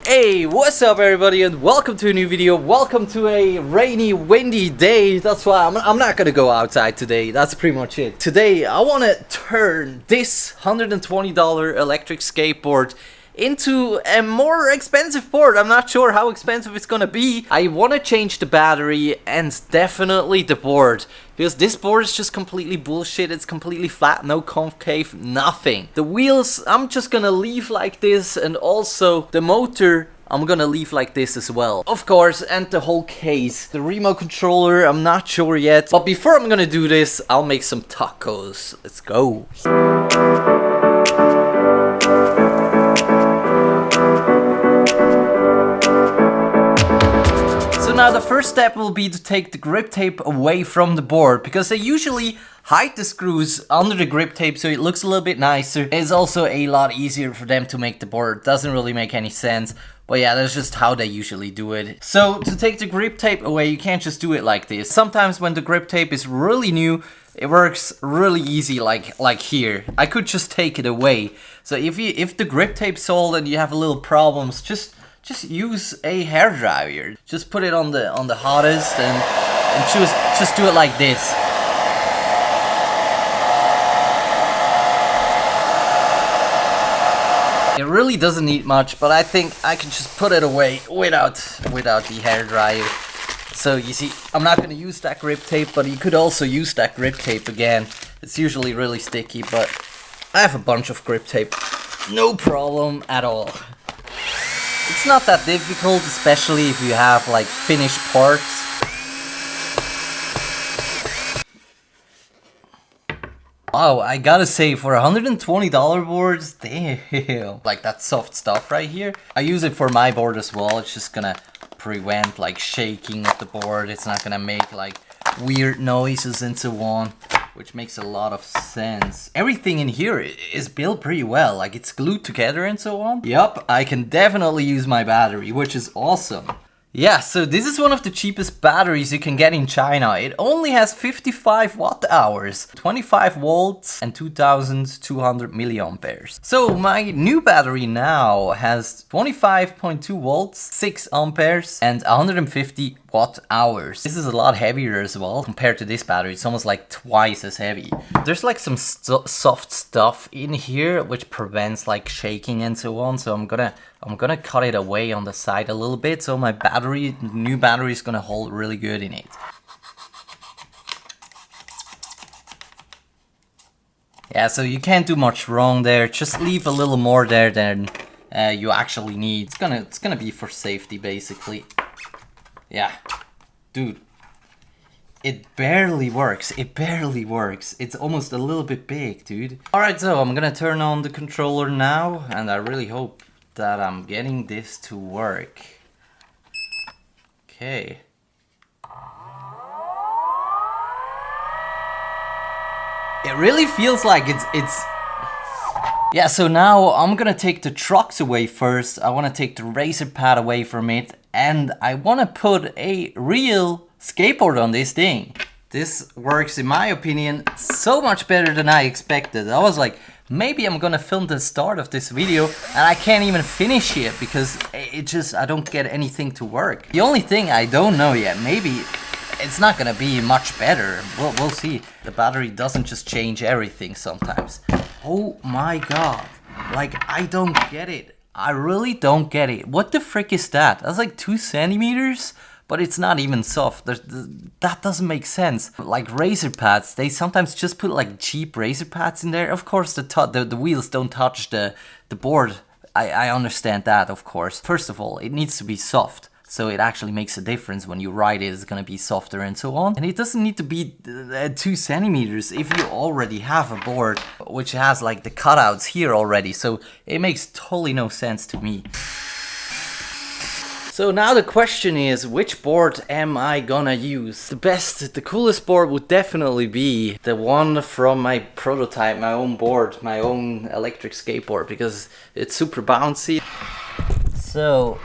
Hey, what's up everybody and welcome to a new video. Welcome to a rainy, windy day. That's why I'm not gonna go outside today. That's pretty much it. Today I want to turn this $120 electric skateboard into a more expensive board. I'm not sure how expensive it's gonna be. I want to change the battery and definitely the board, because this board is just completely bullshit. It's completely flat, no concave, nothing. The wheels I'm just gonna leave like this, and also the motor I'm gonna leave like this as well, of course, and the whole case. The remote controller, I'm not sure yet, but before I'm gonna do this, I'll make some tacos. Let's go. Now the first step will be to take the grip tape away from the board, because they usually hide the screws under the grip tape so it looks a little bit nicer. It's also a lot easier for them to make the board. Doesn't really make any sense, but yeah, that's just how they usually do it. So to take the grip tape away, you can't just do it like this. Sometimes when the grip tape is really new, it works really easy, like here. I could just take it away. So if the grip tape's old and you have a little problems, just use a hairdryer. Just put it on the hottest and just do it like this. It really doesn't need much, but I think I can just put it away without the hairdryer. So you see, I'm not gonna use that grip tape, but you could also use that grip tape again. It's usually really sticky, but I have a bunch of grip tape. No problem at all. It's not that difficult, especially if you have like finished parts. Wow, I gotta say, for $120 boards, damn. Like that soft stuff right here. I use it for my board as well. It's just gonna prevent like shaking of the board. It's not gonna make like weird noises and so on, which makes a lot of sense. Everything in here is built pretty well, like it's glued together and so on. Yup, I can definitely use my battery, which is awesome. Yeah, so this is one of the cheapest batteries you can get in China. It only has 55 watt hours, 25 volts and 2200 milliamperes. So my new battery now has 25.2 volts, 6 amperes and 150 watt hours. This is a lot heavier as well compared to this battery. It's almost like twice as heavy. There's like some soft stuff in here which prevents like shaking and so on. So I'm gonna cut it away on the side a little bit, so my new battery is gonna hold really good in it. Yeah, so you can't do much wrong there. Just leave a little more there than you actually need. It's gonna be for safety basically. Yeah, dude, it barely works. It barely works. It's almost a little bit big, dude. All right, so I'm gonna turn on the controller now, and I really hope that I'm getting this to work. Okay. It really feels like it's yeah, so now I'm gonna take the trucks away first. I wanna take the razor pad away from it, and I wanna put a real skateboard on this thing. This works, in my opinion, so much better than I expected. I was like, maybe I'm gonna film the start of this video and I can't even finish it because I don't get anything to work. The only thing I don't know yet, maybe it's not gonna be much better. We'll see. The battery doesn't just change everything sometimes. Oh my god. Like, I don't get it. I really don't get it. What the frick is that? That's like 2 centimeters? But it's not even soft. That doesn't make sense. Like razor pads, they sometimes just put like cheap razor pads in there. Of course, the wheels don't touch the board. I understand that, of course. First of all, it needs to be soft. So it actually makes a difference when you ride it. It's gonna be softer and so on. And it doesn't need to be 2 centimeters if you already have a board which has like the cutouts here already. So it makes totally no sense to me. So now the question is, which board am I gonna use? The coolest board would definitely be the one from my prototype, my own board, my own electric skateboard, because it's super bouncy. So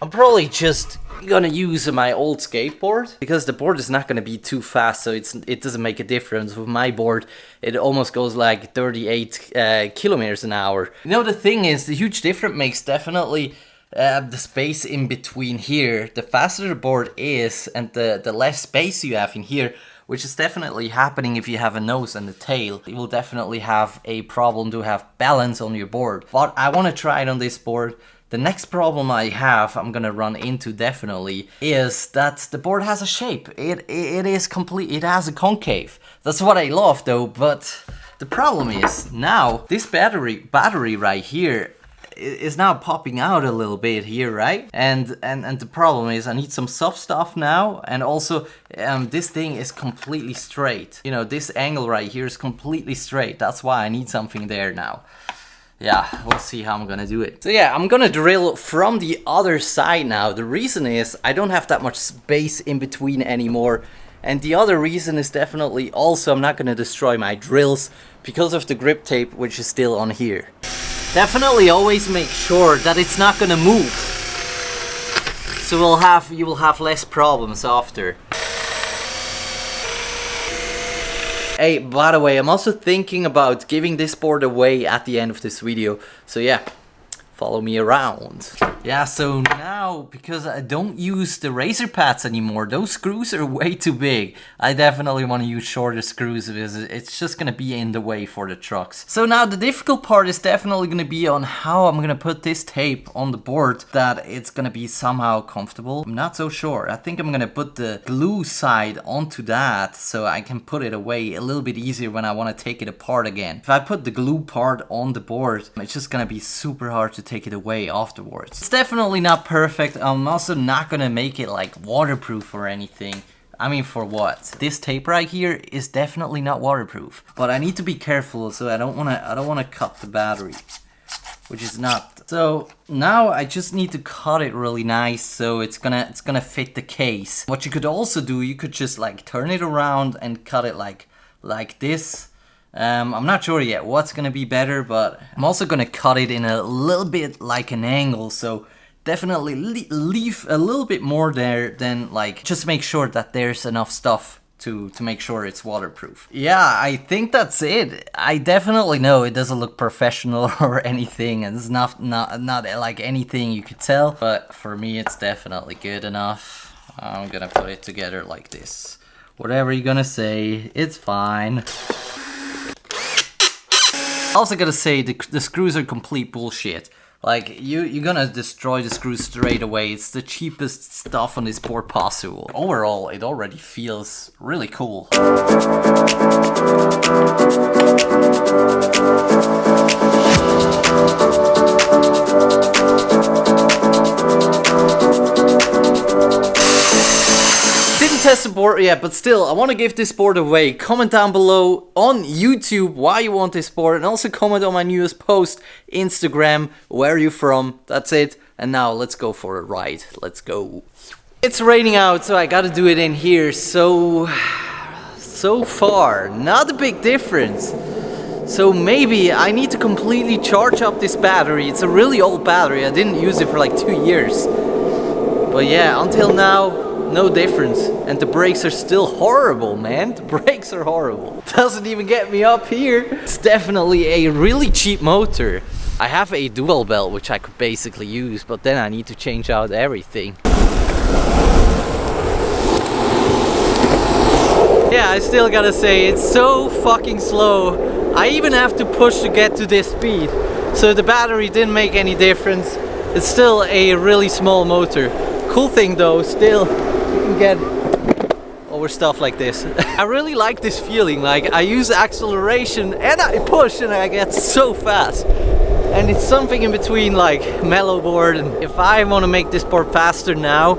I'm probably just gonna use my old skateboard because the board is not gonna be too fast, so it doesn't make a difference. With my board, it almost goes like 38 kilometers an hour. You know, the thing is, the huge difference makes definitely the space in between here. The faster the board is and the less space you have in here, which is definitely happening if you have a nose and a tail. You will definitely have a problem to have balance on your board. But I want to try it on this board. The next problem I'm gonna run into definitely, is that the board has a shape. It is complete, it has a concave. That's what I love though, but the problem is now this battery right here is now popping out a little bit here, right? And the problem is I need some soft stuff now, and also this thing is completely straight. You know, this angle right here is completely straight. That's why I need something there now. Yeah, we'll see how I'm gonna do it. So yeah, I'm gonna drill from the other side now. The reason is I don't have that much space in between anymore. And the other reason is definitely also I'm not gonna destroy my drills because of the grip tape, which is still on here. Definitely always make sure that it's not gonna move. So you will have less problems after. Hey, by the way, I'm also thinking about giving this board away at the end of this video. So yeah, follow me around. Yeah, so now, because I don't use the razor pads anymore, those screws are way too big. I definitely want to use shorter screws because it's just going to be in the way for the trucks. So now the difficult part is definitely going to be on how I'm going to put this tape on the board that it's going to be somehow comfortable. I'm not so sure. I think I'm going to put the glue side onto that so I can put it away a little bit easier when I want to take it apart again. If I put the glue part on the board, it's just going to be super hard to take it away afterwards. It's definitely not perfect. I'm also not gonna make it like waterproof or anything. I mean, for what? This tape right here is definitely not waterproof, but I need to be careful so I don't wanna cut the battery, which is not. So now I just need to cut it really nice so it's gonna fit the case. What you could also do, you could just like turn it around and cut it like this. I'm not sure yet what's gonna be better, but I'm also gonna cut it in a little bit like an angle, so definitely leave a little bit more there than like, just make sure that there's enough stuff to make sure it's waterproof. Yeah, I think that's it. I definitely know it doesn't look professional or anything, and it's not like anything you could tell, but for me it's definitely good enough. I'm gonna put it together like this. Whatever you're gonna say, it's fine. Also gotta say, the screws are complete bullshit. Like, you're gonna destroy the screws straight away. It's the cheapest stuff on this board possible. Overall, it already feels really cool. Test the board yet, but still, I want to give this board away. Comment down below on YouTube why you want this board, and also comment on my newest post, Instagram, where are you from. That's it. And now let's go for a ride. Let's go. It's raining out, so I gotta do it in here. So far, not a big difference. So maybe I need to completely charge up this battery. It's a really old battery. I didn't use it for like 2 years. But yeah, until now, no difference. And the brakes are still horrible, man. The brakes are horrible. Doesn't even get me up here. It's definitely a really cheap motor. I have a dual belt, which I could basically use, but then I need to change out everything. Yeah, I still gotta say, it's so fucking slow. I even have to push to get to this speed. So the battery didn't make any difference. It's still a really small motor. Cool thing though, still, you can get over stuff like this. I really like this feeling, like I use acceleration and I push and I get so fast. And it's something in between like mellow board, and if I want to make this board faster now,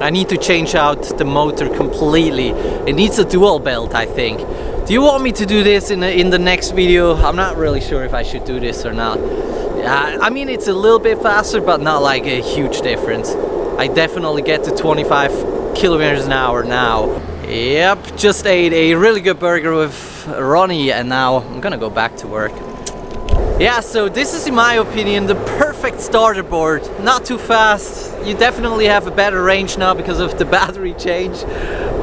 I need to change out the motor completely. It needs a dual belt, I think. Do you want me to do this in the next video? I'm not really sure if I should do this or not. I mean, it's a little bit faster, but not like a huge difference. I definitely get to 25 kilometers an hour now. Yep, just ate a really good burger with Ronnie, and now I'm gonna go back to work. Yeah, so this is in my opinion the perfect starter board. Not too fast, you definitely have a better range now because of the battery change.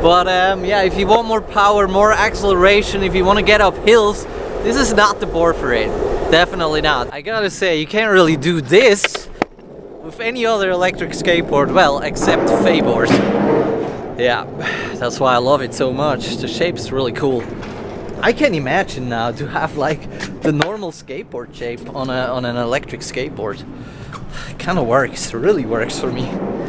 But yeah, if you want more power, more acceleration, if you want to get up hills, this is not the board for it. Definitely not. I gotta say, you can't really do this with any other electric skateboard, well, except Fabi's. Yeah, that's why I love it so much. The shape's really cool. I can imagine now to have like the normal skateboard shape on an electric skateboard. It kind of works, really works for me.